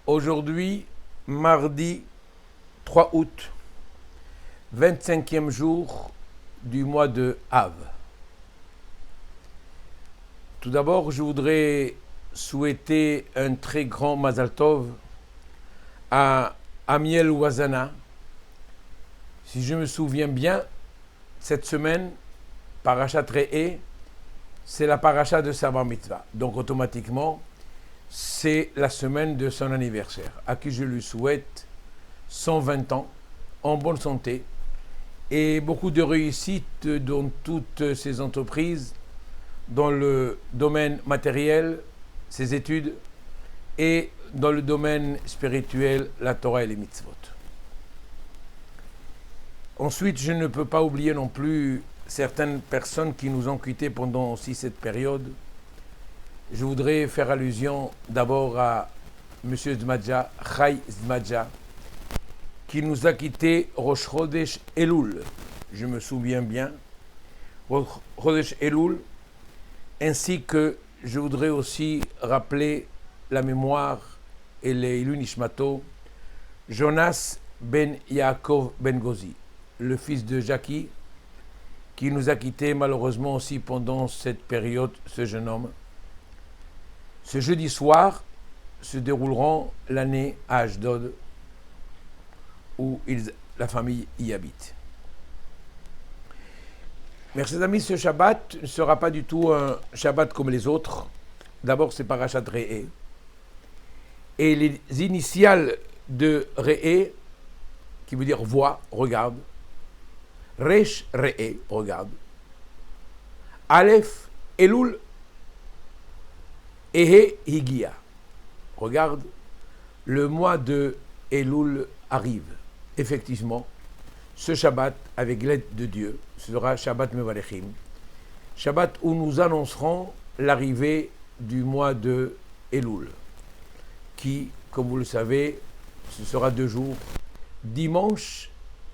Aujourd'hui, mardi 3 août, 25e jour du mois de Av. Tout d'abord, je voudrais souhaiter un très grand Mazal Tov à Amiel Ouazana. Si je me souviens bien, cette semaine, Parashat Re'eh, c'est la paracha de sa bar mitzvah. Donc automatiquement, c'est la semaine de son anniversaire, à qui je lui souhaite 120 ans, en bonne santé, et beaucoup de réussite dans toutes ses entreprises, dans le domaine matériel, ses études, et dans le domaine spirituel, la Torah et les mitzvot. Ensuite, je ne peux pas oublier non plus certaines personnes qui nous ont quittés pendant aussi cette période. Je voudrais faire allusion d'abord à M. Zdmadja, Chai Zdmadja, qui nous a quittés Rosh Chodesh Elul, je me souviens bien, Rosh Chodesh Elul, ainsi que je voudrais aussi rappeler la mémoire et les Ilui Nishmato, Jonas ben Yaakov ben Gozi, le fils de Jackie, qui nous a quittés malheureusement aussi pendant cette période, ce jeune homme. Ce jeudi soir se dérouleront l'année à Ashdod, où la famille y habite. Mes chers amis, ce Shabbat ne sera pas du tout un Shabbat comme les autres. D'abord, c'est Parashat Re'eh. Et les initiales de Re'eh, qui veut dire voix, regarde. Resh, Re'eh, regarde. Aleph, Elul, Ehe, Higia. Regarde, le mois de Elul arrive. Effectivement, ce Shabbat, avec l'aide de Dieu, ce sera Shabbat Mevarechim. Shabbat où nous annoncerons l'arrivée du mois de Elul, qui, comme vous le savez, ce sera 2 jours, dimanche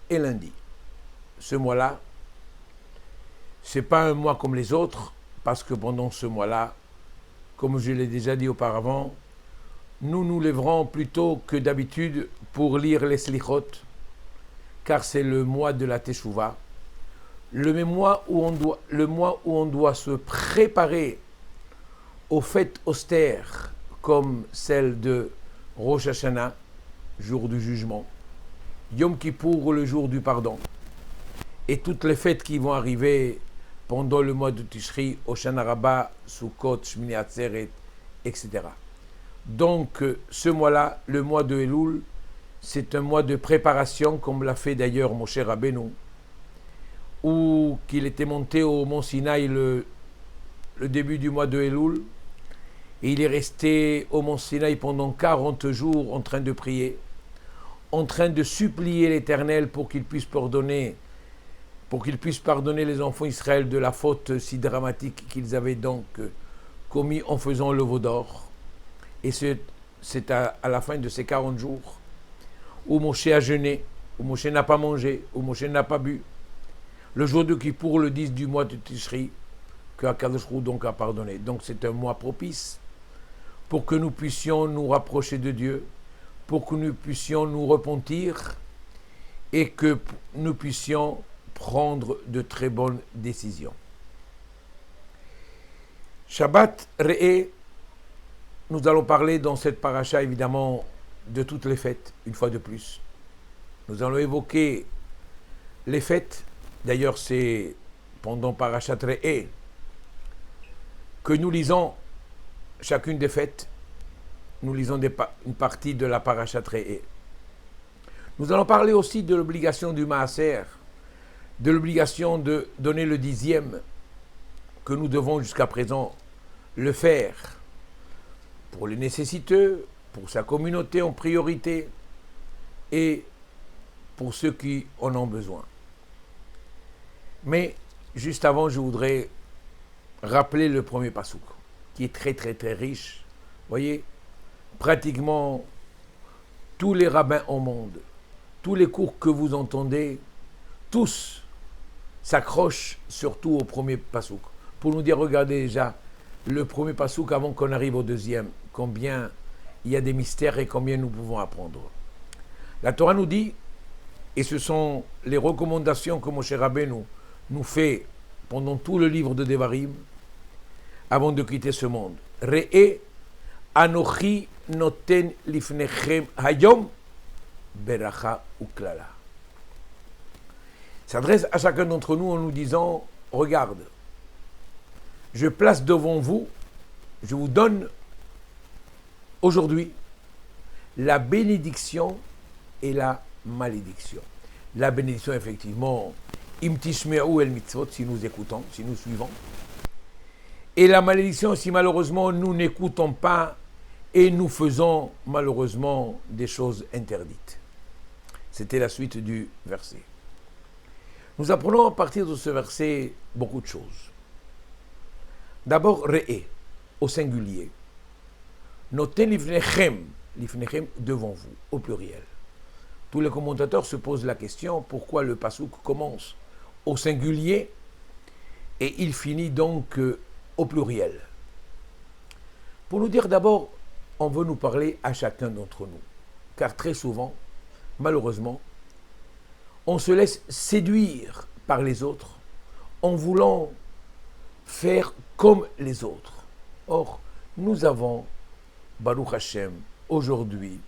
et lundi. Ce mois-là, ce n'est pas un mois comme les autres, parce que pendant ce mois-là, comme je l'ai déjà dit auparavant, nous nous lèverons plutôt que d'habitude pour lire les Slichot, car c'est le mois de la Teshuvah, le mois où on doit se préparer aux fêtes austères, comme celle de Rosh Hashanah, jour du jugement, Yom Kippour, le jour du pardon, et toutes les fêtes qui vont arriver pendant le mois de Tishri, Hoshana Rabbah, Sukkot, Shmini Atzeret, etc. Donc, ce mois-là, le mois de Elul, c'est un mois de préparation, comme l'a fait d'ailleurs Moshe Rabbeinu, où qu'il était monté au mont Sinaï le début du mois de Elul, et il est resté au mont Sinaï pendant 40 jours en train de prier, en train de supplier l'Éternel pour qu'il puisse pardonner les enfants d'Israël de la faute si dramatique qu'ils avaient donc commis en faisant le veau d'or. Et c'est à la fin de ces 40 jours où Moshe a jeûné, où Moshe n'a pas mangé, où Moshe n'a pas bu. Le jour de Kippour, le 10 du mois de Tishri, que Akadosh Hu donc a pardonné. Donc c'est un mois propice pour que nous puissions nous rapprocher de Dieu, pour que nous puissions nous repentir et que nous puissions prendre de très bonnes décisions. Shabbat Re'eh, nous allons parler dans cette paracha évidemment de toutes les fêtes, une fois de plus. Nous allons évoquer les fêtes. D'ailleurs, c'est pendant Parashat Re'eh que nous lisons chacune des fêtes. Nous lisons une partie de la Parashat Re'eh. Nous allons parler aussi de l'obligation du Maaser, de l'obligation de donner le 10e que nous devons jusqu'à présent le faire pour les nécessiteux, pour sa communauté en priorité et pour ceux qui en ont besoin. Mais juste avant, je voudrais rappeler le premier pasouk, qui est très très très riche. Vous voyez, pratiquement tous les rabbins au monde, tous les cours que vous entendez, tous s'accrochent surtout au premier pasouk, pour nous dire, regardez déjà, le premier pasouk avant qu'on arrive au deuxième, combien il y a des mystères et combien nous pouvons apprendre. La Torah nous dit, et ce sont les recommandations que Moshe Rabbeinu nous fait pendant tout le livre de Devarim, avant de quitter ce monde. Re'e anochi noten lifnechem hayom beracha uklala. S'adresse à chacun d'entre nous en nous disant, regarde, je place devant vous, je vous donne aujourd'hui la bénédiction et la malédiction. La bénédiction, effectivement, im tishme'u el mitzvot, si nous écoutons, si nous suivons. Et la malédiction, si malheureusement nous n'écoutons pas et nous faisons malheureusement des choses interdites. C'était la suite du verset. Nous apprenons à partir de ce verset beaucoup de choses. D'abord, re'e, au singulier. Noten lifnechem, lifnechem devant vous, au pluriel. Tous les commentateurs se posent la question, pourquoi le pasouk commence au singulier et il finit donc au pluriel. Pour nous dire d'abord, on veut nous parler à chacun d'entre nous. Car très souvent, malheureusement, on se laisse séduire par les autres en voulant faire comme les autres. Or, nous avons, Baruch Hashem, aujourd'hui,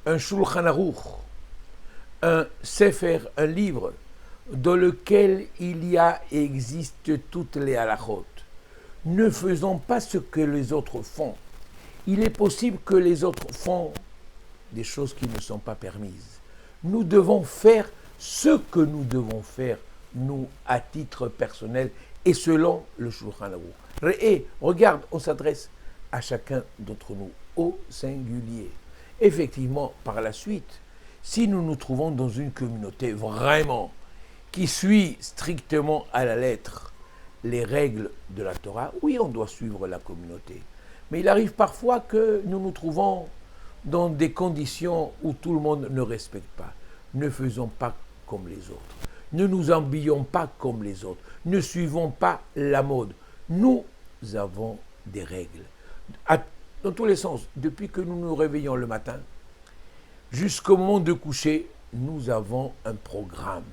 un Shulchan Aruch, un Sefer, un livre, dans lequel il y a et existe toutes les halachot. Ne faisons pas ce que les autres font. Il est possible que les autres font des choses qui ne sont pas permises. Nous devons faire ce que nous devons faire, nous, à titre personnel, et selon le Shulchan Aruch. Et regarde, on s'adresse à chacun d'entre nous, au singulier. Effectivement, par la suite, si nous nous trouvons dans une communauté vraiment qui suit strictement à la lettre les règles de la Torah, oui, on doit suivre la communauté. Mais il arrive parfois que nous nous trouvons dans des conditions où tout le monde ne respecte pas. Ne faisons pas comme les autres. Ne nous habillons pas comme les autres. Ne suivons pas la mode. Nous avons des règles. Dans tous les sens, depuis que nous nous réveillons le matin, jusqu'au moment de coucher, nous avons un programme.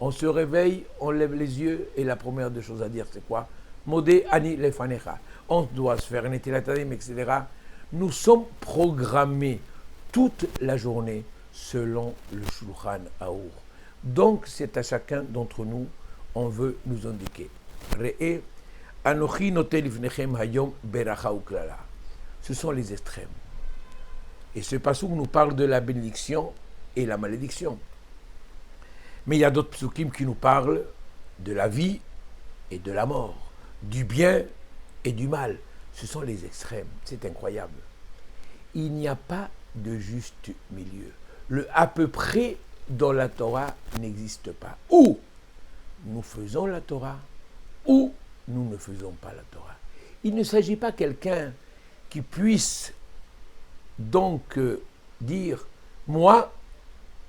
On se réveille, on lève les yeux, et la première des choses à dire, c'est quoi? Modé ani lefanecha. On doit se faire un étilatadim, etc. Nous sommes programmés toute la journée selon le Shulchan Aruch. Donc, c'est à chacun d'entre nous, on veut nous indiquer. Re'e anochi noten lifnechem hayom beracha uklala. Ce sont les extrêmes. Et ce passouk nous parle de la bénédiction et la malédiction. Mais il y a d'autres psukim qui nous parlent de la vie et de la mort, du bien et du mal. Ce sont les extrêmes. C'est incroyable. Il n'y a pas de juste milieu. Le à peu près dans la Torah n'existe pas. Ou nous faisons la Torah, ou nous ne faisons pas la Torah. Il ne s'agit pas quelqu'un qui puisse donc dire, moi,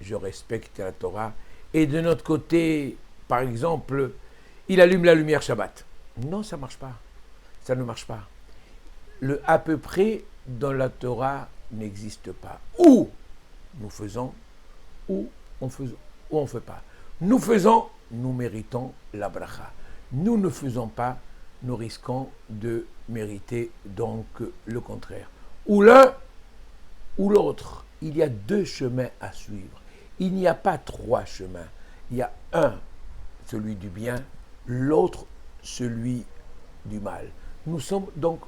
je respecte la Torah, et de notre côté, par exemple, il allume la lumière Shabbat. Non, ça ne marche pas. Ça ne marche pas. Le à peu près dans la Torah n'existe pas. Ou nous faisons, ou on ne fait pas. Nous faisons, nous méritons la bracha. Nous ne faisons pas, nous risquons de mériter donc le contraire. Ou l'un, ou l'autre. Il y a deux chemins à suivre. Il n'y a pas trois chemins. Il y a un, celui du bien, l'autre, celui du mal. Nous sommes donc,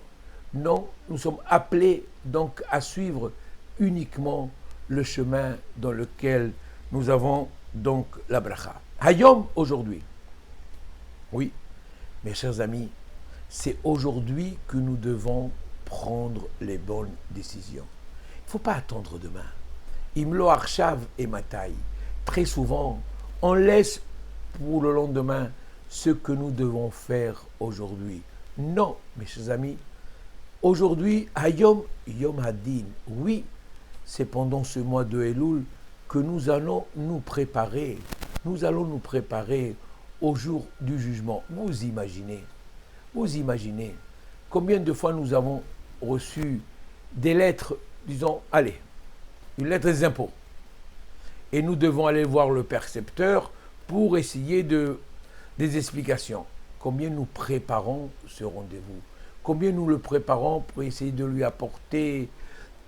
non, nous sommes appelés donc à suivre uniquement le chemin dans lequel nous avons donc la bracha. Hayom, aujourd'hui. Oui, mes chers amis, c'est aujourd'hui que nous devons prendre les bonnes décisions. Il ne faut pas attendre demain. Imlo Arshav et Matai. Très souvent, on laisse pour le lendemain ce que nous devons faire aujourd'hui. Non, mes chers amis, aujourd'hui, Hayom Yom Hadin. Oui, c'est pendant ce mois de Elul que nous allons nous préparer. Nous allons nous préparer au jour du jugement. Vous imaginez combien de fois nous avons reçu des lettres disons, allez, une lettre des impôts. Et nous devons aller voir le percepteur pour essayer des explications. Combien nous préparons ce rendez-vous? Combien nous le préparons pour essayer de lui apporter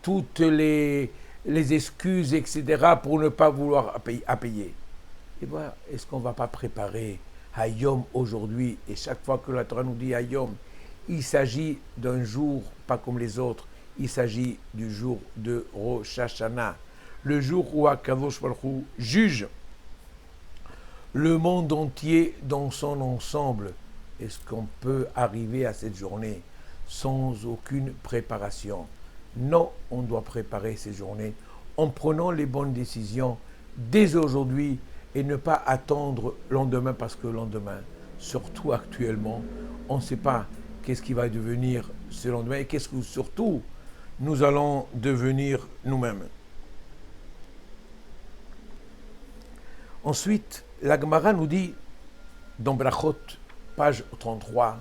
toutes les excuses, etc., pour ne pas vouloir payer. Et voilà, est-ce qu'on ne va pas préparer Hayom aujourd'hui? Et chaque fois que la Torah nous dit Hayom, il s'agit d'un jour pas comme les autres. Il s'agit du jour de Rosh Hashanah, le jour où Akadosh Baruch Hu juge le monde entier dans son ensemble. Est-ce qu'on peut arriver à cette journée sans aucune préparation? Non, on doit préparer ces journées en prenant les bonnes décisions dès aujourd'hui et ne pas attendre le lendemain, parce que le lendemain, surtout actuellement, on ne sait pas qu'est-ce qui va devenir ce lendemain et qu'est-ce que surtout nous allons devenir nous-mêmes. Ensuite, la Gemara nous dit, dans Brachot, page 33,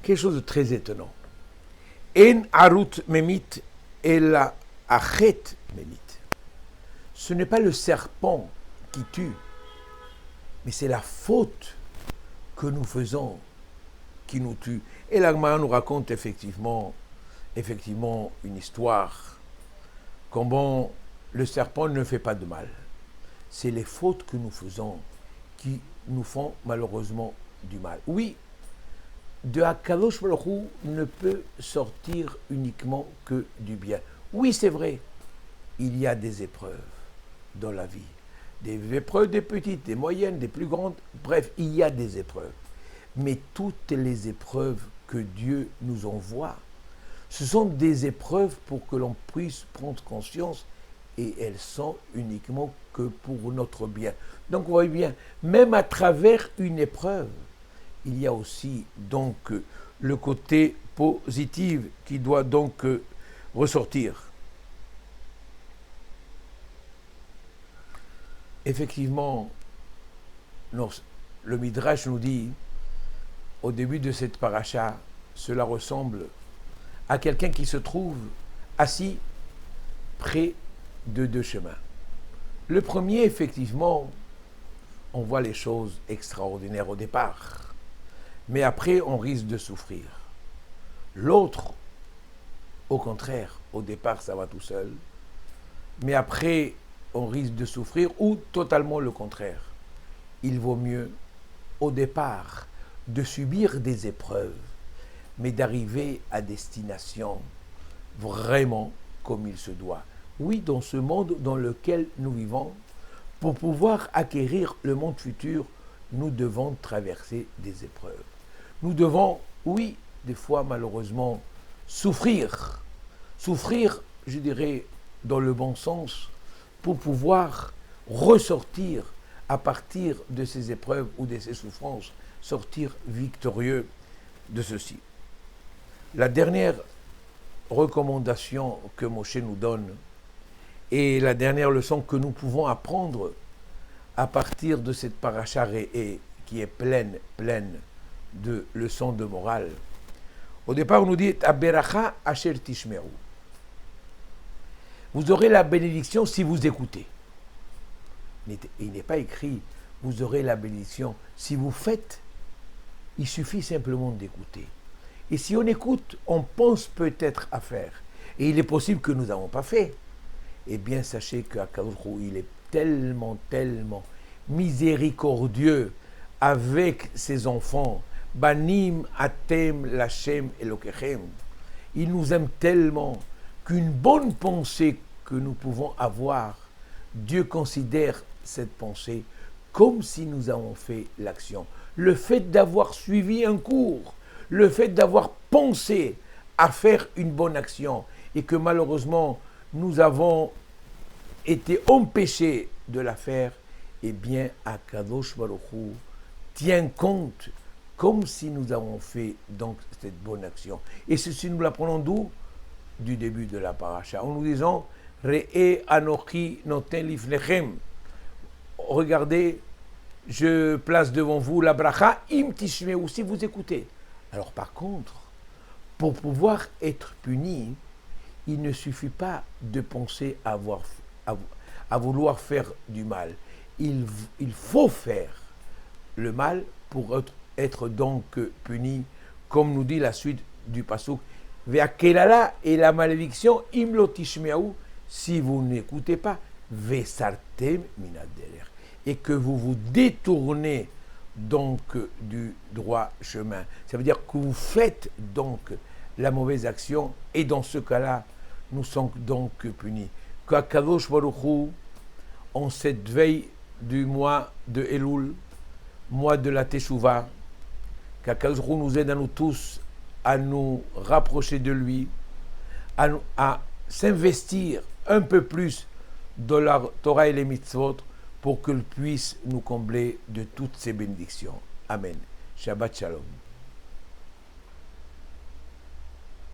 quelque chose de très étonnant. En arut memit ela achet memit. Ce n'est pas le serpent qui tue, mais c'est la faute que nous faisons qui nous tue. Et la Gemara nous raconte effectivement une histoire, comment le serpent ne fait pas de mal. C'est les fautes que nous faisons qui nous font malheureusement du mal. Oui, de Akadosh Baruch Hu ne peut sortir uniquement que du bien. Oui, c'est vrai, il y a des épreuves dans la vie. Des épreuves, des petites, des moyennes, des plus grandes. Bref, il y a des épreuves. Mais toutes les épreuves que Dieu nous envoie, ce sont des épreuves pour que l'on puisse prendre conscience, et elles sont uniquement que pour notre bien. Donc, vous voyez bien, même à travers une épreuve, il y a aussi donc le côté positif qui doit donc ressortir. Effectivement, le Midrash nous dit, au début de cette paracha, cela ressemble à quelqu'un qui se trouve assis près de deux chemins. Le premier, effectivement, on voit les choses extraordinaires au départ, mais après, on risque de souffrir. L'autre, au contraire, au départ, ça va tout seul, mais après, on risque de souffrir, ou totalement le contraire. Il vaut mieux, au départ, de subir des épreuves, mais d'arriver à destination vraiment comme il se doit. Oui, dans ce monde dans lequel nous vivons, pour pouvoir acquérir le monde futur, nous devons traverser des épreuves. Nous devons, oui, des fois malheureusement, souffrir. Souffrir, je dirais, dans le bon sens, pour pouvoir ressortir à partir de ces épreuves ou de ces souffrances, sortir victorieux de ceci. La dernière recommandation que Moshe nous donne et la dernière leçon que nous pouvons apprendre à partir de cette paracha Re'eh qui est pleine de leçons de morale. Au départ, on nous dit Aberacha asher tishmeru. Vous aurez la bénédiction si vous écoutez. Il n'est pas écrit vous aurez la bénédiction si vous faites. Il suffit simplement d'écouter. Et si on écoute, on pense peut-être à faire. Et il est possible que nous n'avons pas fait. Eh bien, sachez qu'Akadosh Baruch Hu, il est tellement miséricordieux avec ses enfants. Banim atem lachem elokechem. Il nous aime tellement qu'une bonne pensée que nous pouvons avoir, Dieu considère cette pensée comme si nous avons fait l'action. Le fait d'avoir suivi un cours, le fait d'avoir pensé à faire une bonne action et que malheureusement nous avons été empêchés de la faire, eh bien Akadosh Baruch Hu tient compte comme si nous avons fait donc cette bonne action. Et ceci nous l'apprenons d'où? Du début de la paracha, en nous disant Re'eh anochi noten lifnechem. Regardez, je place devant vous la bracha im tishmeu, si vous écoutez. Alors par contre, pour pouvoir être puni, il ne suffit pas de penser à vouloir faire du mal. Il faut faire le mal pour être donc puni, comme nous dit la suite du pasuk. Ve'akelala, et la malédiction, imlo tishmeaou, si vous n'écoutez pas, ve'sartem minaderer, et que vous vous détournez donc du droit chemin. Ça veut dire que vous faites donc la mauvaise action, et dans ce cas-là, nous sommes donc punis. Qu'Akadosh Baruch Hu, en cette veille du mois de Elul, mois de la Teshuvah, qu'Akadosh Baruch Hu nous aide à nous tous à nous rapprocher de lui, à s'investir un peu plus dans la Torah et les mitzvot pour qu'il puisse nous combler de toutes ces bénédictions. Amen. Shabbat Shalom.